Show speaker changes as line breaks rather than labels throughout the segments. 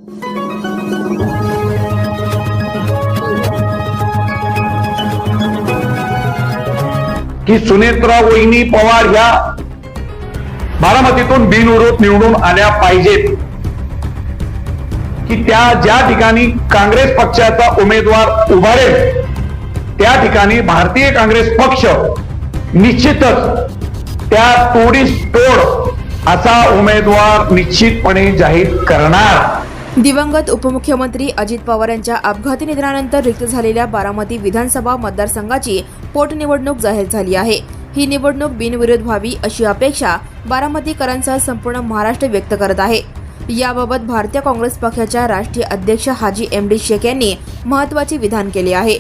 की सुनेत्रा वहिनी पवार ह्या बारामतीतून बिनविरोध निवडून आल्या पाहिजेत, की त्या ज्या ठिकाणी काँग्रेस पक्षाचा उमेदवार उभारेल त्या ठिकाणी भारतीय काँग्रेस पक्ष निश्चितच त्या तोडीस तोड असा उमेदवार निश्चितपणे जाहीर करणार।
दिवंगत उपमुख्यमंत्री अजित पवार यांच्या अपघाती निधनानंतर रिक्त झालेल्या बारामती विधानसभा मतदारसंघाची पोटनिवडणूक जाहीर झाली आहे। ही निवडणूक बिनविरोध व्हावी अशी अपेक्षा बारामतीकरांसह संपूर्ण महाराष्ट्र व्यक्त करत आहे। याबाबत भारतीय काँग्रेस पक्षाच्या राष्ट्रीय अध्यक्ष हाजी एम.डी. शेख यांनी महत्त्वाचे विधान केले आहे।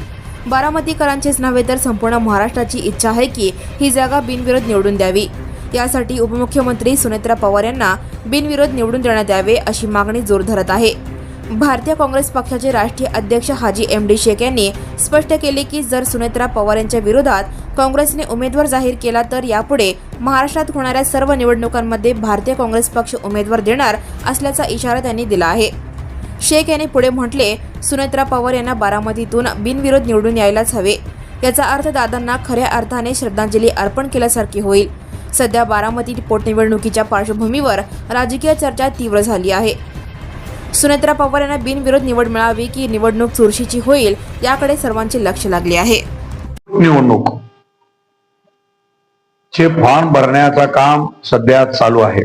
बारामतीकरांचेच नव्हे तर संपूर्ण महाराष्ट्राची इच्छा आहे की ही जागा बिनविरोध निवडून द्यावी। यासाठी उपमुख्यमंत्री सुनेत्रा पवार यांना बिनविरोध निवडून देण्यात यावे अशी मागणी जोर धरत आहे। भारतीय काँग्रेस पक्षाचे राष्ट्रीय अध्यक्ष हाजी एम.डी. शेख यांनी स्पष्ट केले की जर सुनेत्रा पवार यांच्या विरोधात काँग्रेसने उमेदवार जाहीर केला तर यापुढे महाराष्ट्रात होणाऱ्या सर्व निवडणुकांमध्ये भारतीय काँग्रेस पक्ष उमेदवार देणार असल्याचा इशारा त्यांनी दिला आहे। शेख यांनी पुढे म्हटले, सुनेत्रा पवार यांना बारामतीतून बिनविरोध निवडून यायलाच हवे। याचा अर्थ दादांना खऱ्या अर्थाने श्रद्धांजली अर्पण केल्यासारखी होईल। सध्या बारामती पोटनिवडणुकीच्या पार्श्वभूमीवर राजकीय चर्चा तीव्र झाली आहे। सुनेत्रा पवार यांना बिनविरोध निवड मिळावी की निवडणूक चुरशीची होईल याकडे सर्वांचे लक्ष लागले आहे।
निवडणूक चे फॉर्म भरण्याचं काम सध्या चालू आहे।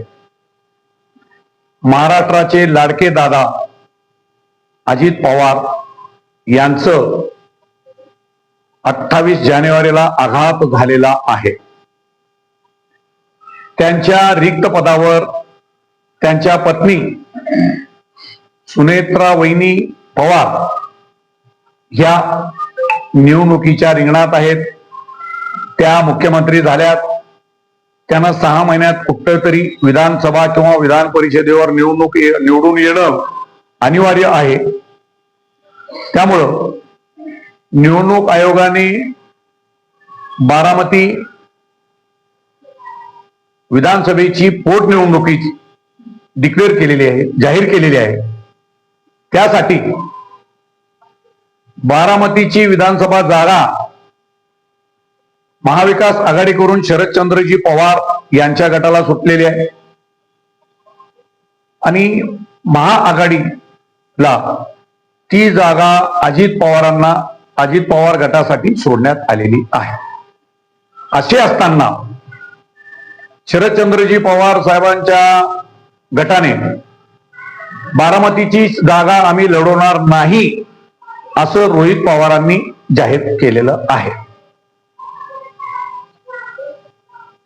महाराष्ट्राचे लाडके दादा अजित पवार यांचं 28 जानेवारीला आघात झालेला आहे। त्यांच्या रिक्त पदावर त्यांच्या पत्नी सुनेत्रा वहिनी पवार या निवडणुकीच्या रिंगणात आहेत। त्या मुख्यमंत्री झाल्यात, त्यांना 6 महिन्यात कुठेतरी विधानसभा किंवा विधान परिषदेवर निवडून येणं अनिवार्य आहे। त्यामुळं निवडणूक आयोगाने बारामती विधानसभेची पोटनिवडणुकी डिक्लेअर केलेली आहे, जाहीर केलेली आहे। त्यासाठी बारामतीची विधानसभा जागा महाविकास आघाडीकडून शरदचंद्रजी पवार यांच्या गटाला सुटलेली आहे आणि महाआघाडीला ती जागा अजित पवार गटासाठी सोडण्यात आलेली आहे। असे असताना शरदचंद्रजी पवार साहेबांच्या गटाने बारामतीची जागा आम्ही लढवणार नाही असं रोहित पवारांनी जाहीर केलेलं आहे।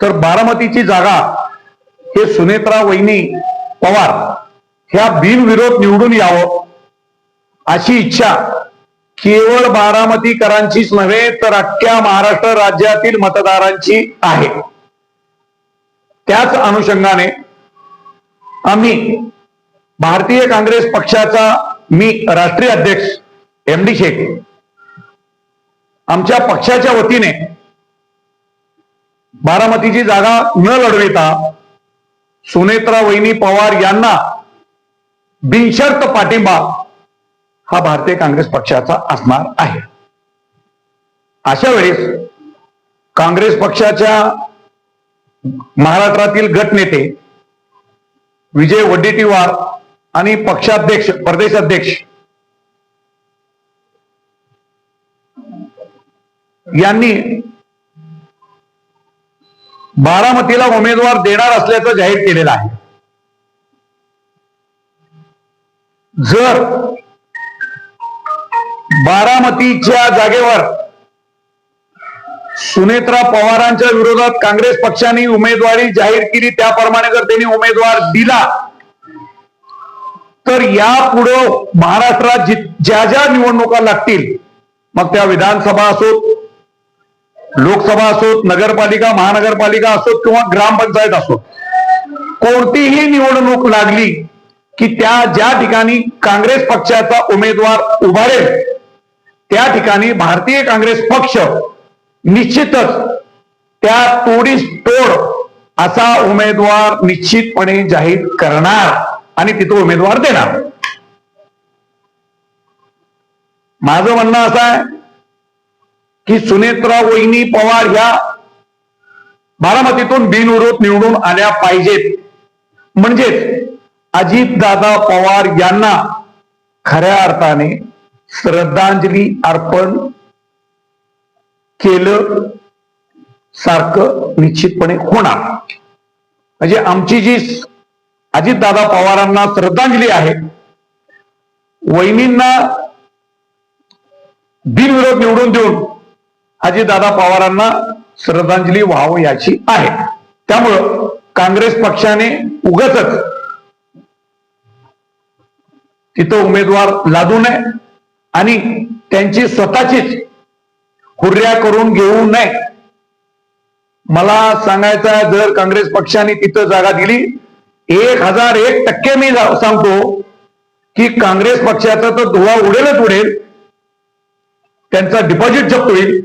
तर बारामतीची जागा हे सुनेत्रा वहिनी पवार ह्या बिनविरोध निवडून यावं अशी इच्छा केवळ बारामतीकरांचीच नव्हे तर अख्ख्या महाराष्ट्र राज्यातील मतदारांची आहे। त्याच अनुषंगाने आम्ही भारतीय काँग्रेस पक्षाचा मी राष्ट्रीय अध्यक्ष एम.डी. शेख आमच्या पक्षाच्या वतीने बारामतीची जागा न लढविता सुनेत्रा वहिनी पवार यांना बिनशर्त पाठिंबा हा भारतीय काँग्रेस पक्षाचा असणार आहे। अशा वेळेस काँग्रेस पक्षाच्या महाराष्ट्रातील गटनेते विजय वडेट्टीवार आणि पक्षाध्यक्ष प्रदेश अध्यक्ष यांनी बारामतीला उमेदवार देणार असल्याचं जाहीर केलेलं आहे। जर बारामतीच्या जागेवर सुनेत्रा पवारांच्या विरोधात काँग्रेस पक्षाने उमेदवारी जाहीर केली, त्याप्रमाणे जर त्यांनी उमेदवार दिला तर यापुढे महाराष्ट्रात ज्या ज्या निवडणुका लागतील, मग त्या विधानसभा असोत, लोकसभा असोत, नगरपालिका महानगरपालिका असोत किंवा ग्रामपंचायत असोत, कोणतीही निवडणूक लागली की त्या ज्या ठिकाणी काँग्रेस पक्षाचा उमेदवार उभारेल त्या ठिकाणी भारतीय काँग्रेस पक्ष निश्चितच त्या तोडीस तोड असा उमेदवार निश्चितपणे जाहीर करणार आणि तिथे उमेदवार देणार। माझं म्हणणं असं आहे की सुनेत्रा वहिनी पवार ह्या बारामतीतून बिनविरोध निवडून आल्या पाहिजेत. म्हणजेच अजितदादा पवार यांना खऱ्या अर्थाने श्रद्धांजली अर्पण केलं सारखं निश्चितपणे होणार. म्हणजे आमची जी अजितदादा पवारांना श्रद्धांजली आहे, वहिनींना बिनविरोध निवडून देऊन अजितदादा पवारांना श्रद्धांजली व्हावं याची आहे. त्यामुळं काँग्रेस पक्षाने उगाचच तिथं उमेदवार लादू नये आणि त्यांची स्वतःचीच हुर्या करून घेऊ नये. मला सांगायचं, जर काँग्रेस पक्षाने तिथं जागा दिली, 1001% मी सांगतो की काँग्रेस पक्षाचा तर धुवा उडेलच उडेल, त्यांचा डिपॉझिट जप्त होईल.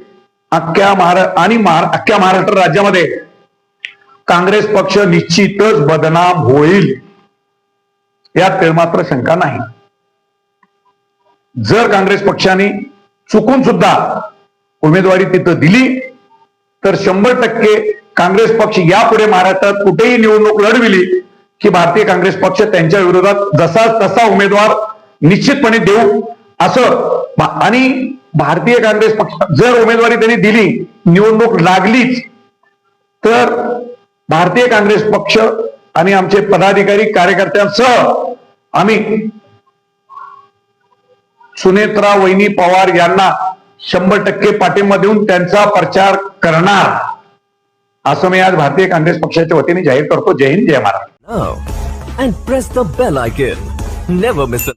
अख्ख्या महाराष्ट्र राज्यामध्ये काँग्रेस पक्ष निश्चितच बदनाम होईल, यात मात्र शंका नाही. जर काँग्रेस पक्षाने चुकून सुद्धा उमेदवारी तिथं दिली तर 100% काँग्रेस पक्ष यापुढे महाराष्ट्रात कुठेही निवडणूक लढविली की भारतीय काँग्रेस पक्ष त्यांच्या विरोधात जसा तसा उमेदवार निश्चितपणे देऊ असं. आणि भारतीय काँग्रेस पक्ष जर उमेदवारी त्यांनी दिली, निवडणूक लागलीच, तर भारतीय काँग्रेस पक्ष आणि आमचे पदाधिकारी कार्यकर्त्यांसह आम्ही सुनेत्रा वहिनी पवार यांना 100% पाठिंबा देऊन त्यांचा प्रचार करणार, असं मी आज भारतीय काँग्रेस पक्षाच्या वतीने जाहीर करतो. जय हिंद, जय Maharashtra.
Now and press the bell icon. Never miss a